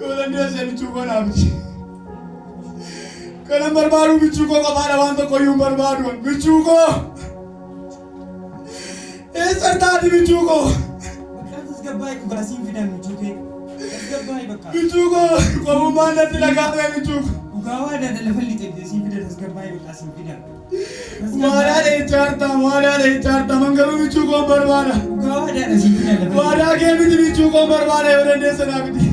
Yola ndese Michuu Koo naafti. Kana barbaadu Michuu Koo qabaadha waan tokko iyyuu barbaadu. Michuu Koo. Eessartaati Michuu Koo. Gabbaay kubbaatiin fidan Michuu Koo. Gabbaay bakka. Michuu Koo qomumaan natti lagaafame Michuu Koo. Dhugaawaa daldala falli siin fidan gabbaay bakkaasiin fidan. Waadaa ijaarta mangaruu Michuu Koo barbaada. Dhugaawaa daldala siin fidan. Waadaa kee miti Michuu Koo barbaada yoo dandeessa naa miti.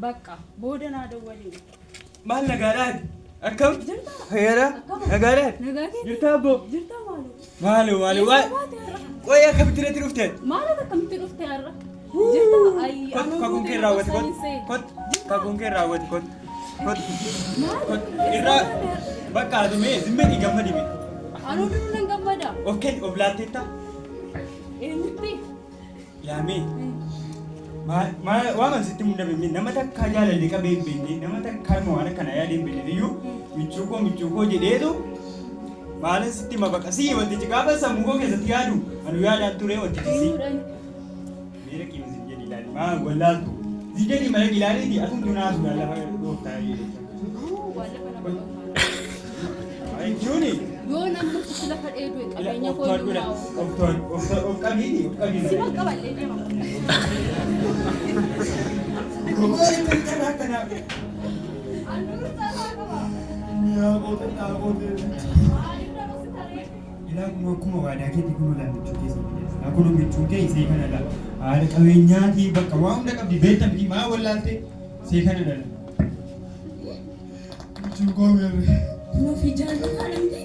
Bakka booda naa dawwalii. Maal nagaadhaan? Akkam? Fayyada? Nagaadhaan? Jirtaa abboo? Jirtaa maaloo? Maaloo? Qoyee akkamitti irratti dhufteen? Maaloo akkamitti dhuftee har'a? Jirtaa ayi. Kakuun kee raawwate kot. Kakuun kee raawwate kot. Irraa bakka adumee zimmee gammadi mee? Anuu dunuun gammada. Of kenni of laatteetta? Eenyutti? Yaamee. Waan sitti mudame nama takka jaalalli qabee beekne nama takka waan kana yaadeen beekne iyyuu Michuu Koo jedheetu maalan sitti mabaqasii wanti cigaafa sammuu koo keessatti yaadu anu yaadaan ture wanti tisii miira kiimisi jedhi ilaali maa wallaaltu si jedhi mala ilaaliiti atun dunaasu lafa dhooftaa jechuuni yoo namni si lafa dheedu qabeenya koo of qabiini si bakka ballee deema. Akkuma waadaa keetti kun olaan Michuu keessa akkuma Michuu kee isee kanadha. Haala qabeenyaatii bakka waa hunda qabdi beektaa miti maa wallaalte isee kanadha. Michuu Koo meerre. Nuufi jaallatadhamti.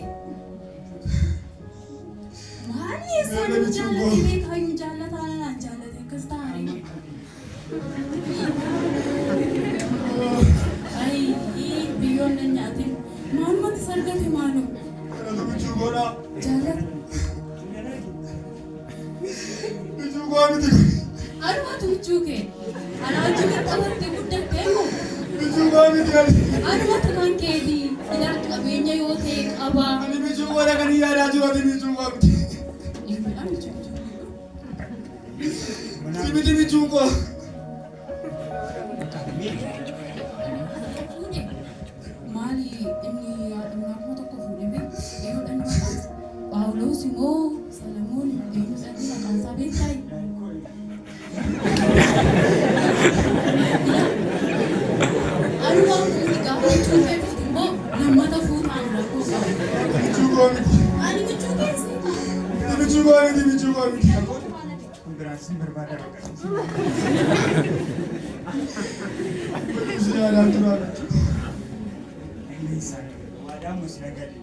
Maali eessaan jaallatee beekayu jaallataana naan jaallate akkas taa'anii. Ay biyyoon nan nyaatin maalumatti sargate maalum. Kanatu Michuu Koodha. Jaallata. Michuu Koo miti. Anumatu Michuu kee. Ana wajjin qabattee guddattee moo? Michuu Koo miti. Anumatu kan keeti. Ilaa qabeenya yoo ta'e qaba. Ani Michuu Koodha kan yaadaa jiru ati Michuu Koo miti. Si miti Michuu Koo. Maali inni yaadannoo tokko fuudhame yeroo dhangala'aas Phaawulos immoo Salamoon beekumsatti maqaansaa beektaa? Anumaan fuudhi gaafa jechuun beekuuf immoo namoota fuudhaan rakkoo qaba. Michuu Koo miti. Ani Michuu keessa. Michuu Koo miti Michuu Koo miti. Kondiraatiin barbaada bakka. Si yaadaa tura. Waadaa musina gadi.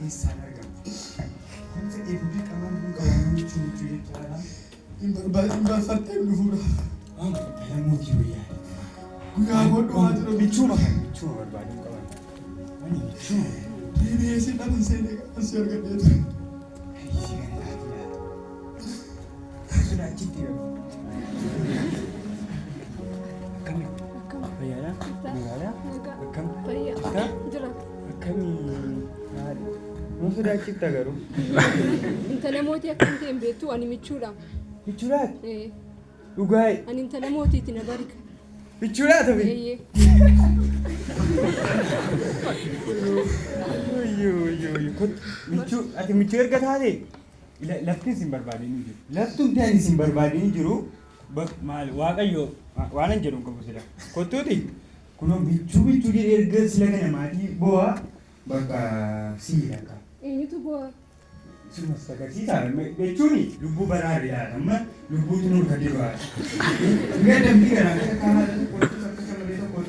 Isaan argamu. Kun fedhee fi qaban kun qaban Michuu jechuudha. Hin barfattee dhufuudha. Namuu jiru yaada. Guyyaa godhu haa jiru. Michuu barbaadu qaban. Ani Michuu. Deebi'ee si dhaban seenee qaban si argadheetu. Achitti fayyaadha? Nagaadha? Akkam? Jira. Akkamii maali? Nuu sodaachiifta garuu? Intala mootii akkam ta'e hin beektu ani Michuudha. Michuudhaati? Dhugaa'e? Ani intala mootiiti na barika. Michuudhaa tafe? Eeyyee. Michuu ati Michuu erga taate lafti isin barbaadanii jiru. Laftumti ani isin barbaadanii jiru maal waaqayyo waan hin jedhu qabu sila. Kottuuti kunoo Michuu jedhee erga sila kana maatii bo'aa bakka sii lakka. Eenyutu bo'aa? Sumas agarsiisa jechuun lubbuu baraariidha. Amma lubbuutu nurka dibaa. Nga dambii garaa akka kaa'aa tokko akka samalee tokko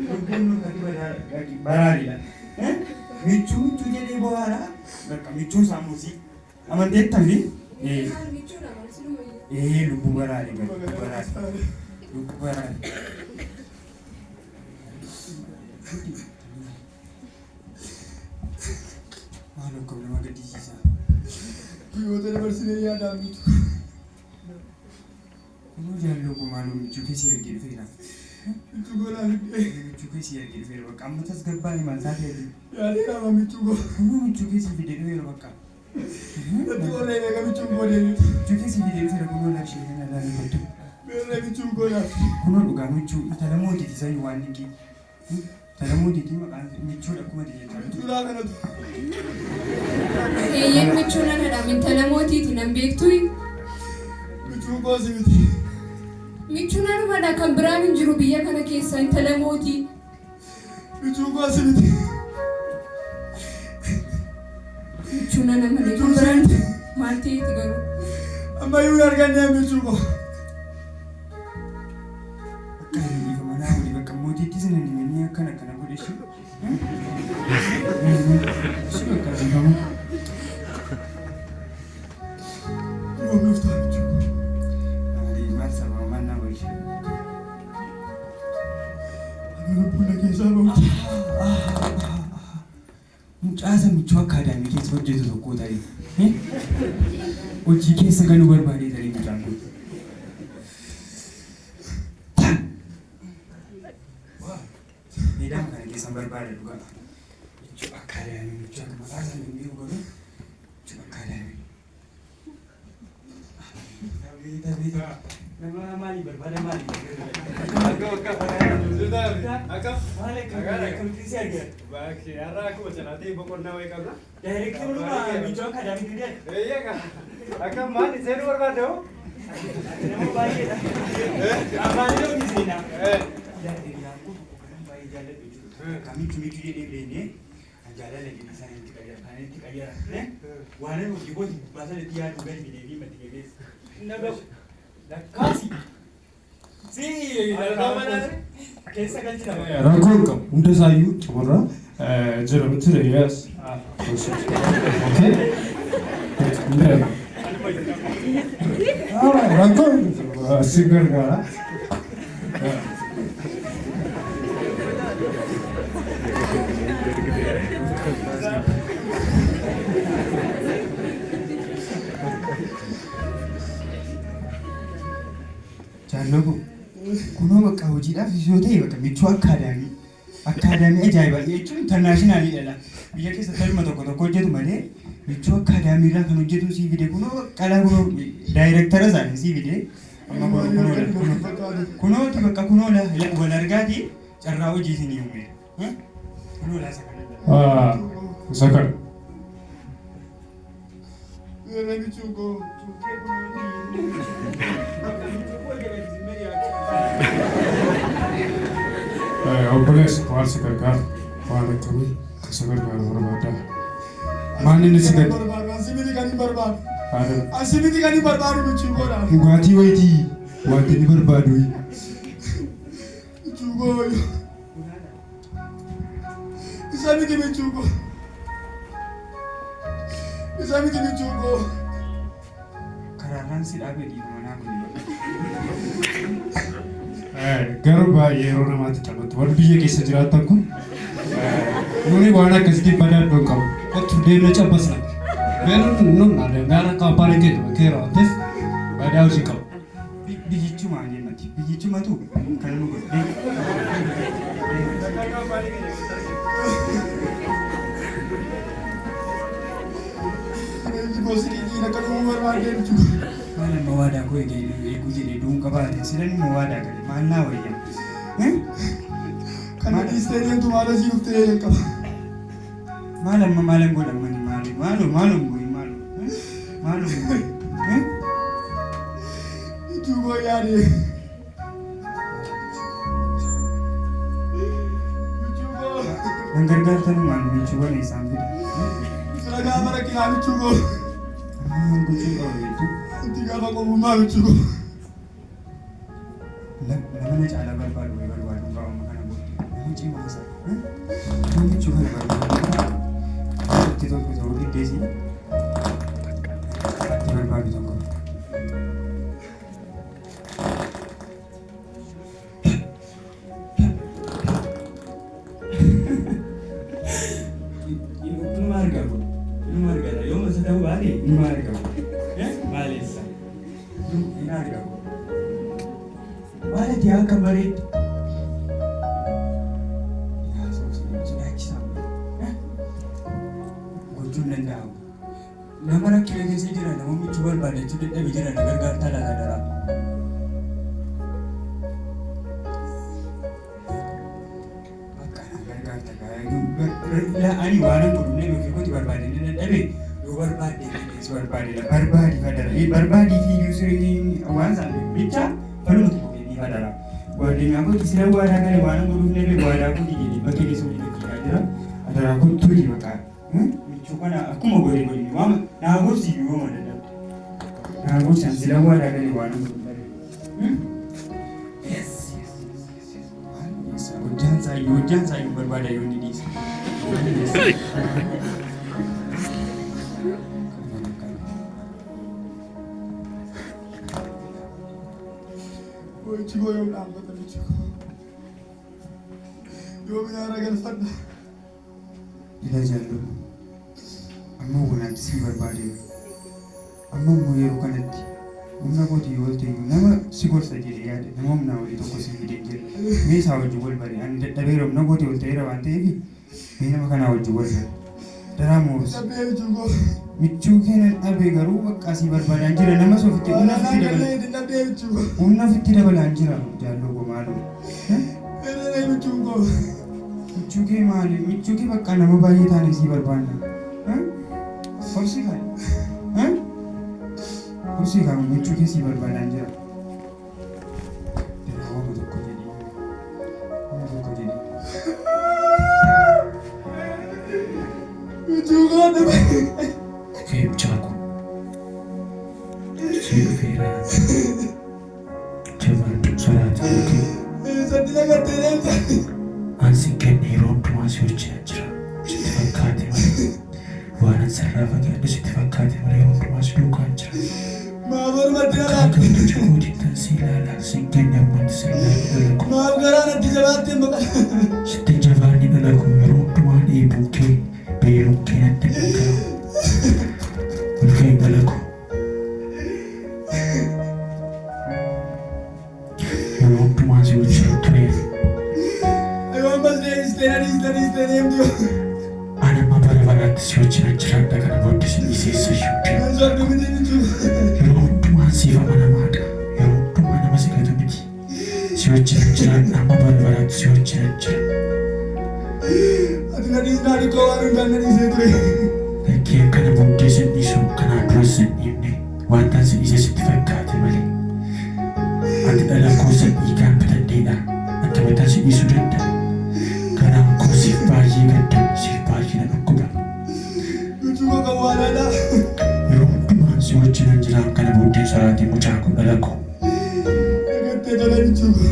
lubbuun nurka dibaa baraariidha. Michuu jedhee bohaara. Bakka michuu saamuusii. Amanteettanii? Lubbuu baraare lubbuu baraare. Lubbuu baraare. Maal akka nama gaddisiisa. Biyyoota dabarsinee yaadaan bitu. Kunoo jaalloo maaloo michuu keessi ergee dhufeera. Michuu goonaa fidee. Michuu keessi ergee dhufeera bakka amma tasgabbaan himan isaa ta'e. Yaadee nama michuu goo. Kunoo michuu keessi fidee dhufeera bakka. Natti oollee eega michuu goonee. Michuu keessi fidee dhufeera kunoo lafshee kana ilaalee godhu. Beerree michuu goonaa. Kunoo dhugaa michuu intala mootiiti isa waan dinqii. Intala mootiiti maqaan michuudha akkuma jechuudha. Michuudhaa kanatu. Eeyyeen michuun anadha. Intala mootiiti nan beektuyi. Michuu goosi miti. Michuun anumadha kan biraan hin jiru biyya kana keessa intala mootii. Michuu goosi miti. Michuun ana malee kan biraan maal ta'eeti garuu. Ammayyuu argannee michuu goo. Akka hin dhiifamanaa wali bakka mootiitti sana nimanii akkana akkana godhe shi. Shi bakka dhiifamu. Yoo miftaa michuu goo. Maal sababa mannaa wayii. Ani lubbuun keessaa ba'uuti. Mucaasa michuu akka adaamii keessa hojjetu tokko ta'e. Hojii keessa galuu barbaadee ta'e mucaan kun. Miidhama kana keessa barbaada dhugaa. Michuu akka adaamii michuu akka maqaa isaa hin beeku garuu michuu akka adaamii. Nama maali barbaada maali? Akka Maali kan kisi argaa? baakee har'a akkuma cinaatee boqonnaa wayii qabna. Daayirektii michuu akka adaamii fidee. Akka maali seenuu barbaadde hoo? Nama baay'eedha. Afaan yoo seenaa. Kamitti jedhee beeknee jaalala jedhee isaaniitti qayyara. Waan inni hojii booti baasan itti yaadu gadi fidee fi matti geessu. Naga lakkaasi. Keessa galchi nama. Rakkoon qabu hunda isaayyuu xumurra jira miti reeyyaas. Rakkoon si gargaara. Jaallogo kunoo bakka hojiidhaaf yoo ta'e bakka michuu akka adaamii ajaa'iba jechuun intarnaashinaaliidha. Biyya keessa talma tokko hojjetu malee michuu akka adaamiirraa kan hojjetu sii fide kunoo qalaa kunoo daayirektara isaanii sii fide kunooti bakka kunoo wal argaati carraa hojii isinii uume. Kunoo laasa kana. Isa kana. Beerree michuu goo. Obboleessa maal si gargaara? Waan akkamii kan si gargaaru barbaada? Maal inni si gargaara? Asibiti kan hin barbaadu. Haadha. Asibiti kan hin barbaadu michuu goodhaa. Dhugaatii wayitii wanti inni barbaadu. Michuu goo. Isa miti michuu goo. Isa miti michuu goo. Karaarraan si dhaabee dhiifamanaa kun. Garuu baay'ee yeroo namaatti taphatu. Warri biyya keessa jiraatan kun nuni waan akkasitti badaaddoon qabu. Kottu deemnee cabbasna. Nun gaara kaampaanii keenya bakkeera waan ta'eef badaa hojii qabu. Biyyichuma jennati. Biyyichumatu kan nu godhe. Gosi dhiijiin akka dhumuu barbaadee michuu. Maal amma waadaa koo eeguu jedhee duun qabaate silan immoo waadaa gale maal naa wayya. Kana dhiistee deemtu maal asii dhuftee qaba. Maal amma maalan godhamani maalum goyi maalum goyi. Michuu goo yaadee. Michuu goo. Kan gargaartan maal michuu wal isaan fida. Sira gaafa rakkinaa michuu goo. Maal gochuun qaba beektu. Itti gaafa qobummaa michuu goo. Nama na caalaa barbaadu barbaadu baa'uma kana booda. Nama cimaa isaa. Nama michuu kana barbaadu. Maali argamu? Maalessa? Hin argamu. Maalati akka bareeddu? Gochuun danda'amu. Nama rakkina keessa jira, nama michuu barbaadachuu dadhabe jira, na gargaartaa laata daraa. Ani waan godhunne yookiin gooti barbaadanii dadhabe yoo barbaadde barbaadi fadara barbaadii fi yuusiriin waan isaanii bicha falmutu kophee fadara waadinaa gooti sila waadaa galee waan godhunne waadaa gooti jedhee bakkee keessoo dhiibbaa jira adaraa kottuu di maqaa michuu kana akkuma godhe godhine waama naa gorsi yoo ma dadhabde naa gorsan sila waadaa galee waan godhunne hojjaan saayyuu barbaada yoo ni dhiisa. Michuu yoo dhaabbata Michuu yoo minyaara galfadha. Ila jaallu amma wanaatti si barbaade amma immoo yeroo kanatti humna kooti yoo ta'e nama si gorsa jedhee yaade nama humna walii tokko si fidee jira mee isaa wajjin wal bare ani dadhabee humna kooti ol ta'eera waan ta'eef mee nama kanaa wajjin wal bare Diraamaa michuu keenya dhabee garuu bakka asii barbaadaan jira nama sofitti humna ofitti dabalaan jira jaalloo gomaaloo michuu kee maali michuu kee bakka nama baay'ee taane sii barbaadna horsii kan michuu kee sii barbaadaan jira diraamaa tokko jedhee Michuu koo Kep jago, sifira, jaman salat itu, Sadila katanya ansi kene rontu masih ujian jera, setifakati mana, wanan sarrafa kene setifakati mana rontu masih dukan jera. Maafur madina Kau tu cukup cinta silala, singken yang mana silala dalaku. maaf garaa natti jabaatti maqaa. Setiap jawani dalaku rontu mana ibu ke, belum kena tengah. Ulfeen dalagu yeroo hundumaa si wajjin tureef Ayyoon basnee isteenanii himtuu. ani amma bara baraatti si wajjin jiraadha kana booddee si dhiiseessa shubbii Kan sorbi miti Michuu. yeroo hundumaa siif amanamaadha yeroo hundumaa nama si gatu miti si wajjin jiraadha amma bara baraatti si wajjin jira Ati nadhiis naani koo waan hundaan nadhiisee ture. lakkee akkana booddee sin dhiisu kanaa duras sin dhiibne wantaan si dhiise sitti fakkaate malee ati dhala koo san dhiigaan bitadheedha akka mataa si dhiisuu danda'a kanaan koo siif baay'ee gadda siif baay'ee na dhukkuba Michuu koo kan waanaadha. yeroo hundumaa si wajjinan jiraan kana booddee saraatii mucaa koo dhala koo Eegattee tola Michuu koo.